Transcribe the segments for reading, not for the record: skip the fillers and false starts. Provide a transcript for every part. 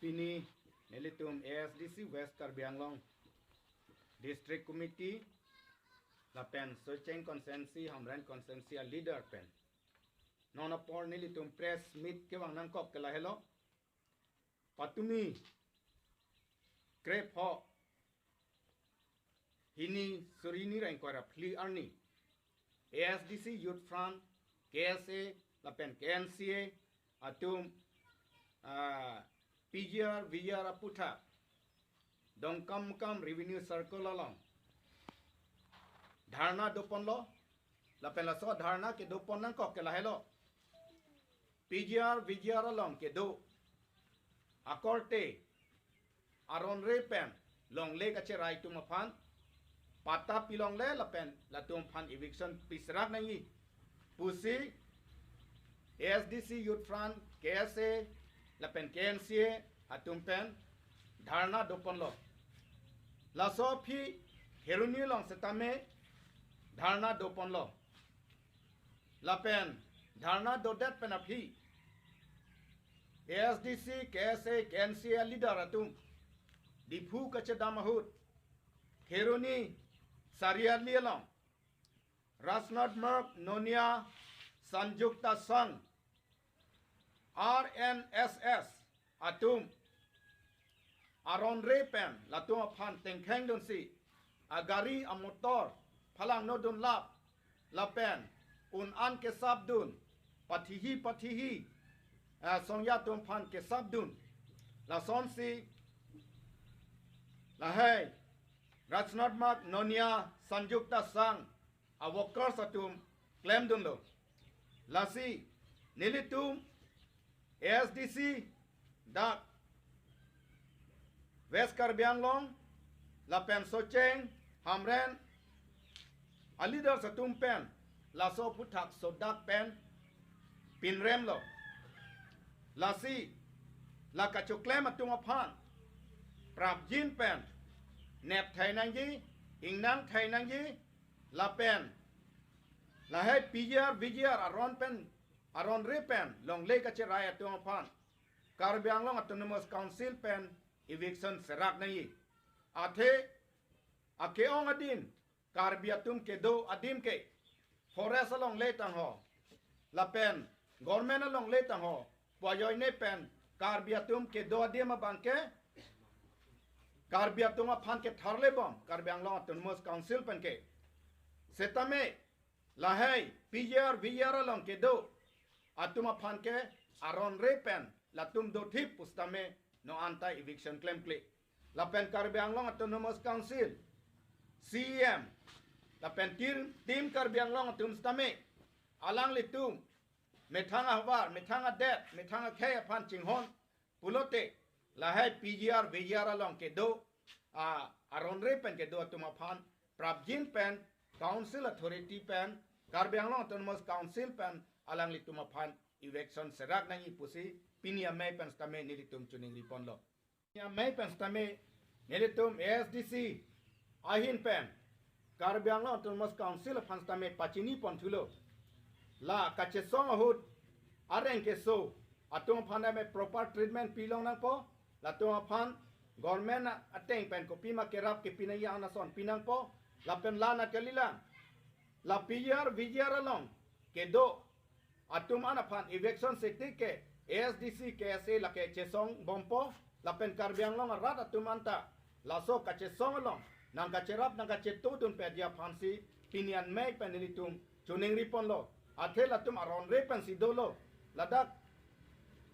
Pini nelitum ASDC West Karbi Anglong District Committee la pen searching consensi hamran consensi a leader pen non apor nelitum press meet ke wang nangkop ke la hello patumi kepha hini surini rain kora pli arni ASDC Youth Front KSA la pen KNCA atum PGR VR Aputha Dong kam revenue circle along Dharna dopon lo la pen la so dharna ke dopon nang kok ke la hello PGR VGR along ke do akorte aron re pen long le ka cherai tu maphan pata pilong le la pen la tum phan eviction pisrak nai pusi ASDC Youth Front KSA la pen KNCA atum pen dharna dopon lo la so phi heruni long setame dharna dopon lo la pen dharna dodet pen aphi ASDC KSA KNCA leader atum dipu kachedamahut heruni Saria Lialong Rasnad Merk Nonia Sanjukta Sang RNSS Atum Aron Repen Latum Aphan Tengkeng Don Si Agari Amotor Palang Nodun Lap Lapen Un An Kesabdun Patihi Songyatum Pan Kesabdun La Sonsi La Hey Rajnat Mark Nonia Sanjukta Sang a workers atum claim dunlo lasi nilitum ASDC dak West Karbi Anglong la pen socheng hamren a leader satum pen la so puthak so dak pen pinrem lo lasi la kacho claim atum aphan prap jin pen nep thai nang yi ingnang thai nang yi la pen la hai PGR VGR aron re pen long le ka cherai atong phan Karbi Anglong Autonomous Council pen eviction serak nai athe akeong adin Karbi atum ke do adim ke forest along le tang ho la pen government along le tang ho poyoy ne pen Karbi atum ke do adim abangke Karbi atum aphan ke tharle bom Karbi Anglong Autonomous Council pen ke setame lahai PGR VGR along ke do atum aphan ke aron re pen latum do thip pustame no anti eviction claim kle la pen Karbi Anglong Autonomous Council CEM la pen team Karbi Anglong atum stame alang litum methanga hawar methanga det methanga khe aphan chinghon pulote lahai PGR VGR along ke do aron re pen ke do atum aphan prabjin pen Council Authority pen Karbi Anglong Autonomous Council pen alang litum aphan eviction serak nangi pusi pinia mai pen stame nilitum chuning ripon lo pinia mai pen stame nilitum ASDC ahin pen Karbi Anglong Autonomous Council aphan stame pachini pon thulo la kachesong ahut areng ke so atum aphan me proper treatment pilong nang po la tum aphan government ateng pen kopi ma kerap ke pinaya anason pinang po la pen lana kalila la PGR VGR along ke do atum anaphan eviction sekti ke ASDC KSA la ke chesong bompo la pen Karbi Anglong rat atum anta la so ka chesong along nang ka cherap nang ka chetu dun pe dia phansi pinian mai pen litum chuning ripon lo athel atum aron re pen sidolo ladak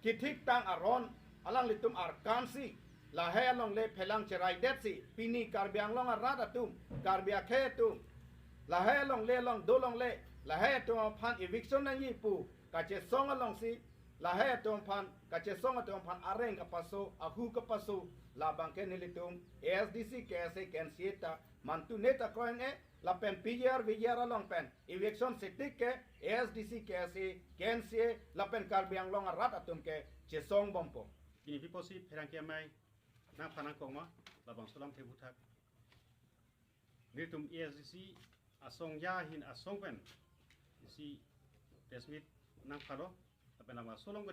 kithik tang aron alang litum arkansi la he along le phelang cherai det si pini Karbi Anglong rat atum Karbi akhe tu la he long le long do long le la he to phan eviction nang yi pu ka che song along si la he to phan ka che song to phan areng ka paso ahu ka paso la bangke nilitum ASDC KSA KNCA mantu neta koen e la pen PGR VGR along pen eviction sektik ke ASDC KSA KNCA la pen Karbi Anglong rat atum ke che song bompo kini pipo si Pherangke amai nang phanang kongma labang solam thebuthak nilitum ASDC asong ya hin asong pen si presmit nang phalo apen ama solong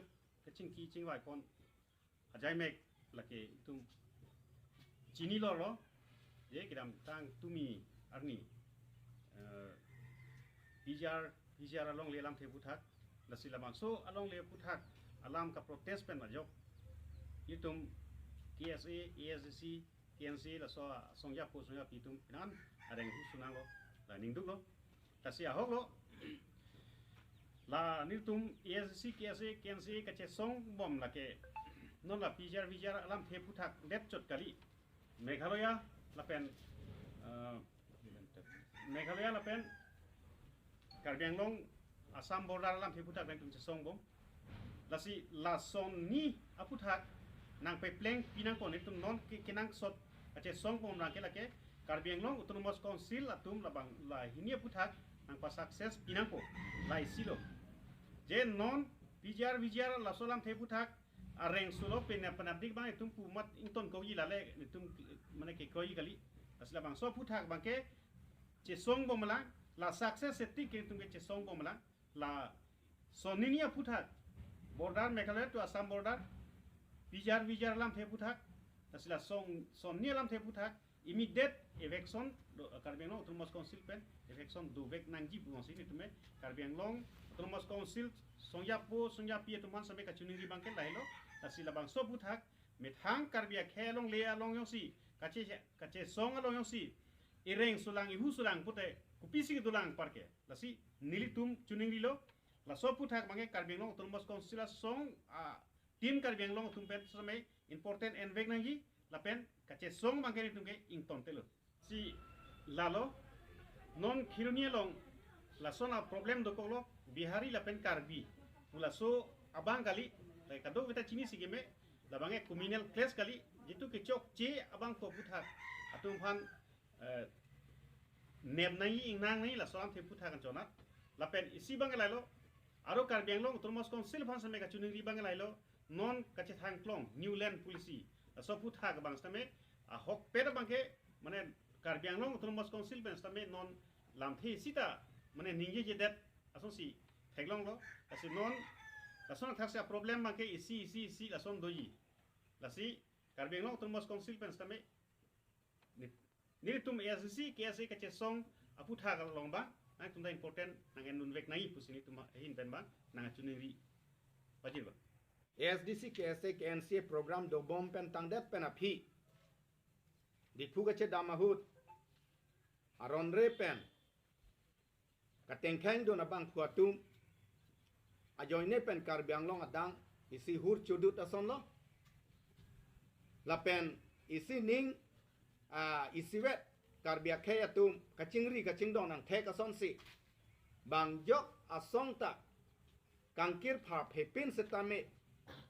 ke chingki chingwai kon ajai mek laki itu cini lo je kita tang tumi arni pijar along le alam the puthak lasi lamang so along le puthak alam ka protest pen majok itum KSA ASDC KNC la so songya po songya pitum nan areng hu sunang lo la ningduk lo lasi ahok lo la nitum ASDC KSA KNC ka che song bom la ke non la pijar alam the puthak let chot kali Meghalaya la pen Meghalaya la pen Karbi Anglong Assam border alam the puthak pen tum che song bom lasi la son ni aputhak nang pe pleng pinang kon itum non kinang sot ache song pom na ke lake Karbi Anglong autonomous council atum labang la hinia puthak nang pa success pinang ko lai silo je non vijar la solam the puthak areng sulo pen panabdik bang itum pumat ington ko yi lale itum mane ke ko yi kali asla bang so puthak bang ke che song pom la success setti ke itum ke che song pom la soninia puthak border Meghalaya to Assam border vijar lam the puthak tasila son ni lam the puthak immediate eviction Karbi Anglong autonomous council pen eviction do vek nangji bu sini tume Karbi Anglong autonomous council songya pi tuman sampai ka chuning ribang ken lailo tasila bang so puthak methang Karbi khelong le along yong si kache song along yong si ireng sulang ihu sulang pute kupisi dulang parke lasi nilitum chuning rilo la so puthak bange Karbi Anglong autonomous council song tim Karbi Anglong tumpen sampai important and vek nangji lapen kache song bange tumke ington telo si lalo non khirunia long la sona problem do kolo bihari lapen Karbi mula so abang kali la kado kita chini sigeme la bange communal class kali jitu ke chok che abang ko puthak atum phan neb nai ingnang nai la soam the puthak kan chonat lapen isi bange lailo aro Karbi Anglong autonomous council phan sampai ka chuning ri bange lailo non kache thang klong new land policy so puthak bang stame a hok per bangke mane Karbi Anglong autonomous council ben stame non lam the sita mane ningje je dat asosi theglong lo asi non lason thaksa problem bangke isi lason doji lasi Karbi Anglong autonomous council ben stame ni tum ASDC KSA kache song aputhak long ba nang tum da important nang enun vek nai pusini tum hin ben ba nang chuning ri bajil ba ASDC KSA KNC program do bom pen tangdet pen aphi dipu gache damahut aronre pen katengkhang do na bang khuatum ajoine pen Karbi Anglong adang isi hur chudut ason lo la pen isi ning isi wet Karbi akhe atum kaching dong nang thek ason si bang jok asong ta kangkir phar phepin setame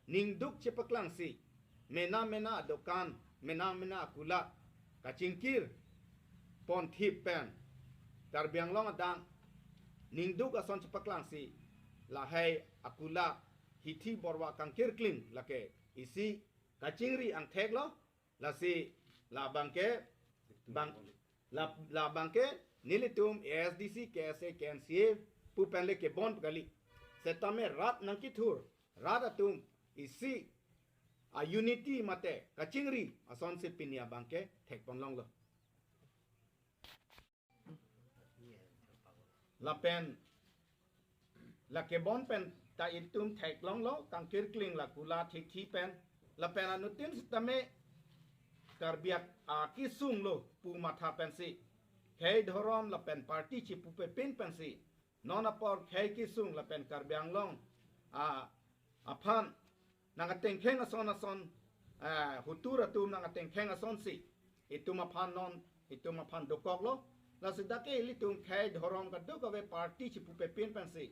ningduk cepaklang si mena dokan mena kula kacingkir pon thip pen Karbi Anglong adang ningduk ason cepaklang si lahai akula hithi borwa kangkir kling lake isi kacingri ang thek lo lasi la bangke bang la bangke nilitum ASDC KSA KNC pu penle ke bon kali setame rat nangkithur rat atum isi unity mate kachingri ason se pinia bangke thek ponlong lo la pen la ke bon pen ta itum thek long lo kangkir kling la kula thik thi pen la pen anutin stame Karbiak kisung lo pu matha pen si khei dhorom la pen party chi pu pe pin pen si non apor khei kisung la pen Karbi Anglong aphan nang tengkheng ason hutura tum nang tengkheng ason si itum aphan non itum aphan dokok lo la sidake litum khei dhorom ka dokave party chi pu pe pin pen si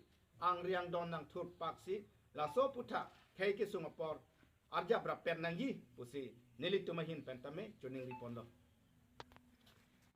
ang riang don nang thut pak si la so putha khei kisung apor arja bra pen nang yi pusi nilitum hin pen tame chuning ripon lo